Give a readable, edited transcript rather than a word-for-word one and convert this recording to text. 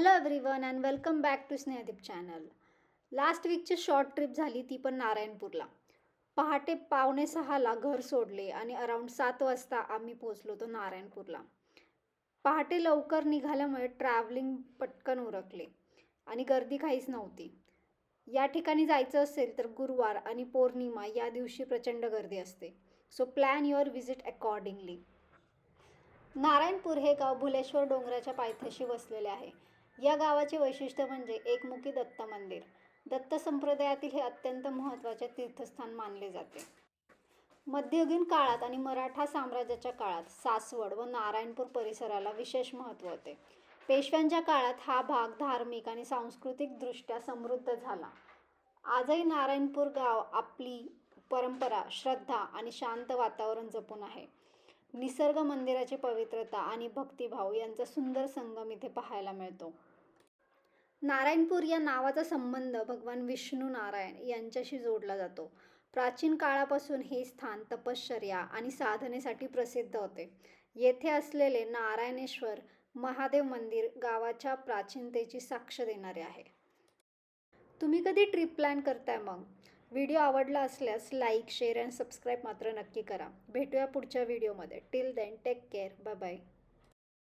Hello everyone and welcome back to Snehdeep channel. Last वीकची short trip झाली ती पण नारायणपूरला. पहाटे 5:45ला घर सोडले आणि अराऊंड 7 वाजता आम्ही पोचलो तो नारायणपूरला. पहाटे लवकर निघाल्यामुळे ट्रॅव्हलिंग पटकन उरकले आणि गर्दी काहीच नव्हती. या ठिकाणी जायचं असेल तर गुरुवार आणि पौर्णिमा या दिवशी प्रचंड गर्दी असते. So plan your visit accordingly. Narayanpur हे गाव भुलेश्वर डोंगराच्या पायथ्याशी वसलेले आहे. या गावाचे वैशिष्ट्य म्हणजे एकमुखी दत्त मंदिर. दत्त संप्रदायातील हे अत्यंत महत्त्वाचे तीर्थस्थान मानले जाते. मध्ययुगीन काळात आणि मराठा साम्राज्याच्या काळात सासवड व नारायणपूर परिसराला विशेष महत्त्व होते. पेशव्यांच्या काळात हा भाग धार्मिक आणि सांस्कृतिकदृष्ट्या समृद्ध झाला. आजही नारायणपूर गाव आपली परंपरा, श्रद्धा आणि शांत वातावरण जपून आहे. निसर्ग, मंदिराची पवित्रता आणि भक्तिभाव यांचा सुंदर संगम इथे पाहायला मिळतो. नारायणपूर या नावाचा संबंध भगवान विष्णू नारायण यांच्याशी जोडला जातो. प्राचीन काळापासून हे स्थान तपश्चर्या आणि साधनेसाठी प्रसिद्ध होते. येथे असलेले नारायणेश्वर महादेव मंदिर गावाच्या प्राचीनतेची साक्ष देणारे आहे. तुम्ही कधी ट्रिप प्लॅन करताय मग? व्हिडिओ आवडला असल्यास लाईक, शेअर अँड सबस्क्राईब मात्र नक्की करा. भेटूया पुढच्या व्हिडिओमध्ये. Till then take care. Bye bye.